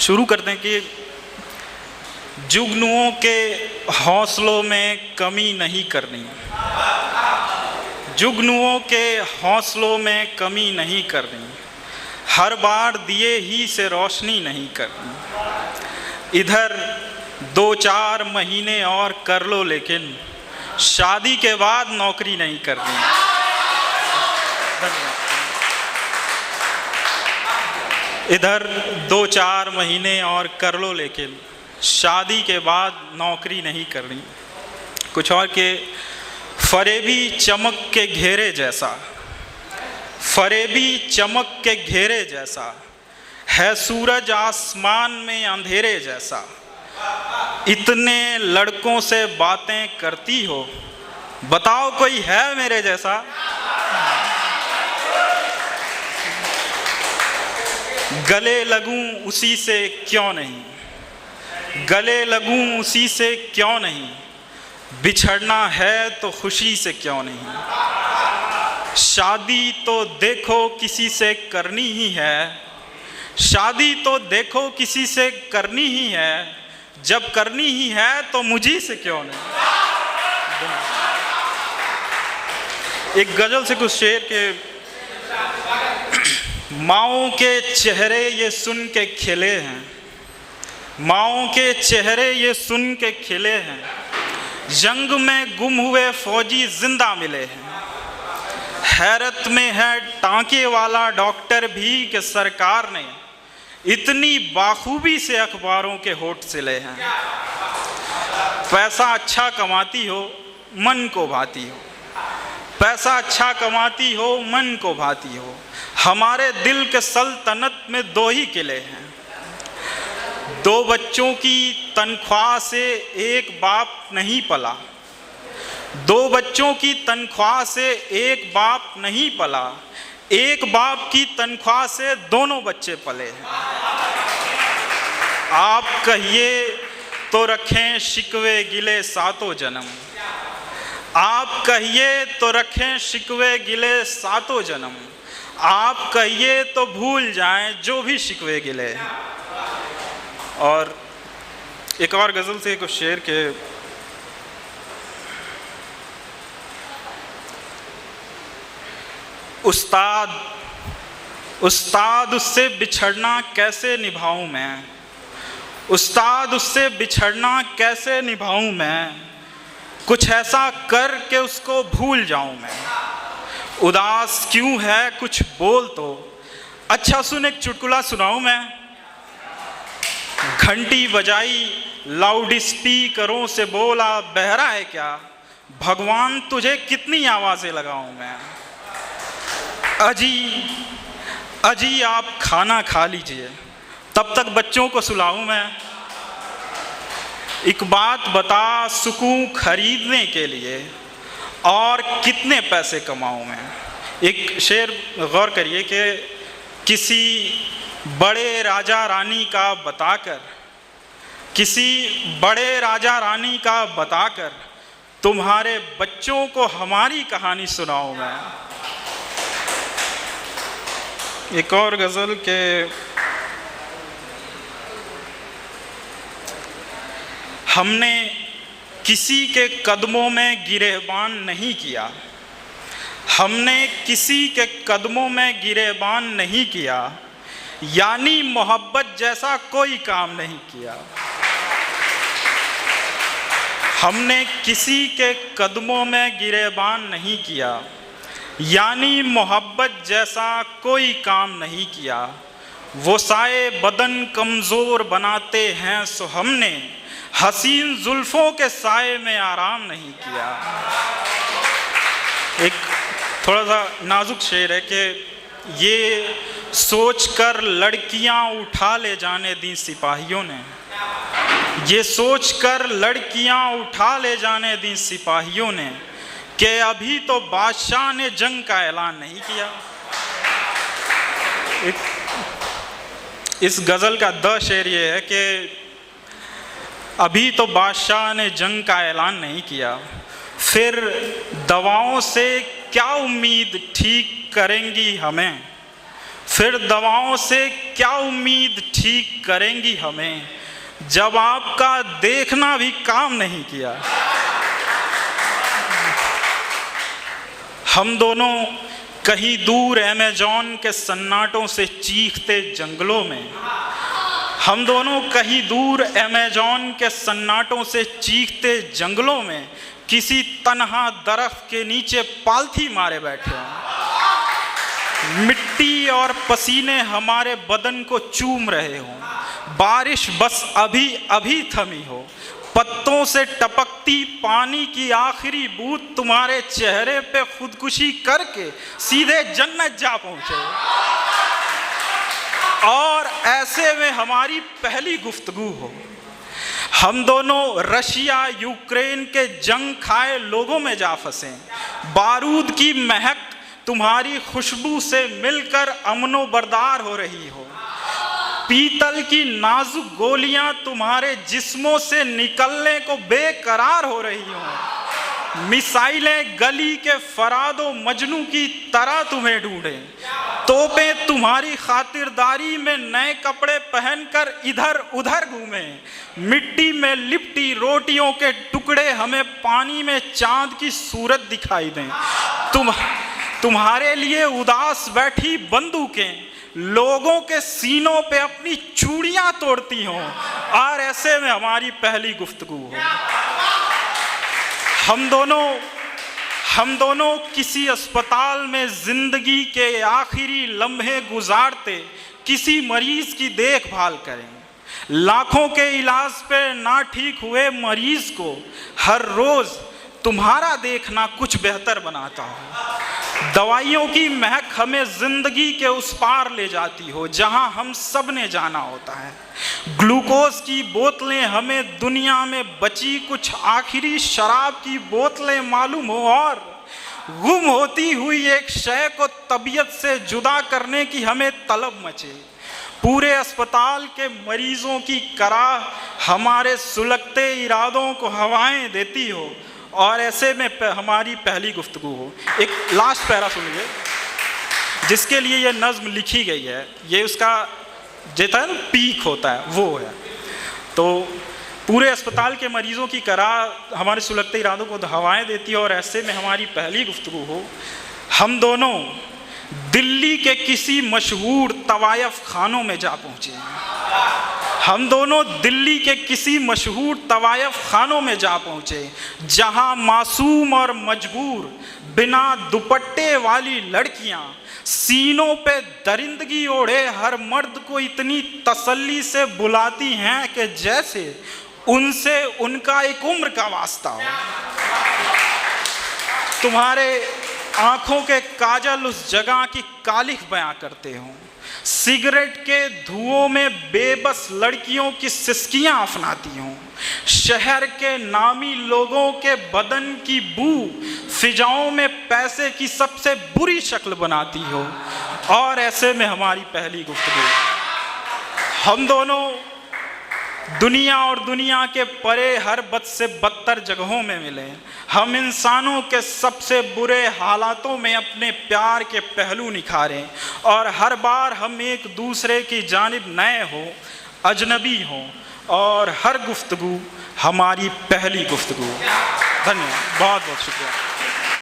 शुरू करते हैं कि जुगनुओं के हौसलों में कमी नहीं करनी, जुगनुओं के हौसलों में कमी नहीं करनी, हर बार दिए ही से रोशनी नहीं करनी। इधर 2-4 महीने और कर लो लेकिन शादी के बाद नौकरी नहीं करनी। इधर 2-4 महीने और कर लो लेकिन शादी के बाद नौकरी नहीं करनी। कुछ और के फरेबी चमक के घेरे जैसा, फरेबी चमक के घेरे जैसा है सूरज आसमान में अंधेरे जैसा। इतने लड़कों से बातें करती हो, बताओ कोई है मेरे जैसा। गले लगूं उसी से क्यों नहीं, गले लगूं उसी से क्यों नहीं, बिछड़ना है तो खुशी से क्यों नहीं। शादी तो देखो किसी से करनी ही है, शादी तो देखो किसी से करनी ही है, जब करनी ही है तो मुझी से क्यों नहीं। एक गजल से कुछ शेर के माओं के चेहरे ये सुन के खिले हैं, माओं के चेहरे ये सुन के खिले हैं, जंग में गुम हुए फौजी जिंदा मिले हैं। हैरत में है टांके वाला डॉक्टर भी कि सरकार ने इतनी बाखूबी से अखबारों के होठ सिले हैं। पैसा अच्छा कमाती हो मन को भाती हो, पैसा अच्छा कमाती हो मन को भाती हो, हमारे दिल के सल्तनत में 2 ही किले हैं। 2 बच्चों की तनख्वाह से एक बाप नहीं पला, 2 बच्चों की तनख्वाह से एक बाप नहीं पला, एक बाप की तनख्वाह से दोनों बच्चे पले हैं। आप कहिए तो रखें शिकवे गिले सातों जन्म, आप कहिए तो रखें शिकवे गिले सातों जन्म, आप कहिए तो भूल जाएं जो भी शिकवे गिले हैं। और एक और गज़ल से कुछ शेर के उस्ताद उस्ताद उससे बिछड़ना कैसे निभाऊं मैं, उस्ताद उससे बिछड़ना कैसे निभाऊं मैं, कुछ ऐसा कर के उसको भूल जाऊं मैं। उदास क्यों है कुछ बोल तो, अच्छा सुन एक चुटकुला सुनाऊं मैं। घंटी बजाई लाउड स्पीकरों से बोला बहरा है क्या, भगवान तुझे कितनी आवाज़ें लगाऊं मैं। अजी अजी आप खाना खा लीजिए तब तक बच्चों को सुलाऊं मैं। एक बात बता सुकून खरीदने के लिए और कितने पैसे कमाऊं मैं। एक शेर गौर करिए कि किसी बड़े राजा रानी का बताकर, किसी बड़े राजा रानी का बताकर तुम्हारे बच्चों को हमारी कहानी सुनाऊं मैं। एक और गज़ल के हमने किसी के कदमों में गिरेबान नहीं किया, हमने किसी के कदमों में गिरेबान नहीं किया, यानी मोहब्बत जैसा कोई काम नहीं किया। हमने किसी के कदमों में गिरेबान नहीं किया, यानी मोहब्बत जैसा कोई काम नहीं किया। वो साए बदन कमज़ोर बनाते हैं सो हमने हसीन जुल्फ़ों के साए में आराम नहीं किया। एक थोड़ा सा नाजुक शेर है कि ये सोचकर लड़कियां उठा ले जाने दी सिपाहियों ने, ये सोचकर लड़कियां उठा ले जाने दी सिपाहियों ने कि अभी तो बादशाह ने जंग का ऐलान नहीं किया। इस गज़ल का द शेर ये है कि अभी तो बादशाह ने जंग का ऐलान नहीं किया, फिर दवाओं से क्या उम्मीद ठीक करेंगी हमें, फिर दवाओं से क्या उम्मीद ठीक करेंगी हमें, जब आपका देखना भी काम नहीं किया। हम दोनों कहीं दूर अमेज़न के सन्नाटों से चीखते जंगलों में, हम दोनों कहीं दूर अमेज़न के सन्नाटों से चीखते जंगलों में किसी तन्हा दरख्त के नीचे पालथी मारे बैठे हों। मिट्टी और पसीने हमारे बदन को चूम रहे हों, बारिश बस अभी अभी थमी हो, पत्तों से टपकती पानी की आखिरी बूंद तुम्हारे चेहरे पे खुदकुशी करके सीधे जन्नत जा पहुंचे, और ऐसे में हमारी पहली गुफ्तगू हो। हम दोनों रशिया यूक्रेन के जंग खाए लोगों में जा फंसे, बारूद की महक तुम्हारी खुशबू से मिलकर अमनो बरदार हो रही हो, पीतल की नाजुक गोलियां तुम्हारे जिस्मों से निकलने को बेकरार हो रही हों, मिसाइलें गली के फरादो मजनू की तरह तुम्हें ढूंढें, तोपें तुम्हारी खातिरदारी में नए कपड़े पहनकर इधर उधर घूमें, मिट्टी में लिपटी रोटियों के टुकड़े हमें पानी में चांद की सूरत दिखाई दें, तुम्हारे लिए उदास बैठी बंदूकें लोगों के सीनों पे अपनी चूड़ियां तोड़ती हों, और ऐसे में हमारी पहली गुफ्तगू हो। हम दोनों किसी अस्पताल में जिंदगी के आखिरी लम्हे गुजारते किसी मरीज की देखभाल करें, लाखों के इलाज पे ना ठीक हुए मरीज को हर रोज तुम्हारा देखना कुछ बेहतर बनाता हो, दवाइयों की महक हमें जिंदगी के उस पार ले जाती हो जहां हम सब ने जाना होता है, ग्लूकोज की बोतलें हमें दुनिया में बची कुछ आखिरी शराब की बोतलें मालूम हो, और गुम होती हुई एक शय को तबीयत से जुदा करने की हमें तलब मचे, पूरे अस्पताल के मरीजों की कराह हमारे सुलगते इरादों को हवाएं देती हो, और ऐसे में हमारी पहली गुफ्तगू हो। एक लास्ट पैरा सुनिए जिसके लिए ये नज़्म लिखी गई है, ये उसका जैसा है ना पीक होता है वो है। तो पूरे अस्पताल के मरीजों की कराह हमारे सुलगते इरादों को हवाएं देती है, और ऐसे में हमारी पहली गुफ्तगू हो। हम दोनों दिल्ली के किसी मशहूर तवायफ खानों में जा पहुँचे, हम दोनों दिल्ली के किसी मशहूर तवायफ खानों में जा पहुँचे जहाँ मासूम और मजबूर बिना दुपट्टे वाली लड़कियाँ सीनों पे दरिंदगी ओढ़े हर मर्द को इतनी तसल्ली से बुलाती हैं कि जैसे उनसे उनका एक उम्र का वास्ता हो। तुम्हारे आँखों के काजल उस जगह की कालिख बयां करते हों, सिगरेट के धुओं में बेबस लड़कियों की सिसकियां अफनाती हों, शहर के नामी लोगों के बदन की बू फिजाओं में पैसे की सबसे बुरी शक्ल बनाती हो, और ऐसे में हमारी पहली गुफ्तगू। हम दोनों दुनिया और दुनिया के परे हर बद से बदतर जगहों में मिले, हम इंसानों के सबसे बुरे हालातों में अपने प्यार के पहलू निखारें, और हर बार हम एक दूसरे की जानिब नए हो, अजनबी हो, और हर गुफ्तगू हमारी पहली गुफ्तगू। धन्यवाद, बहुत बहुत शुक्रिया।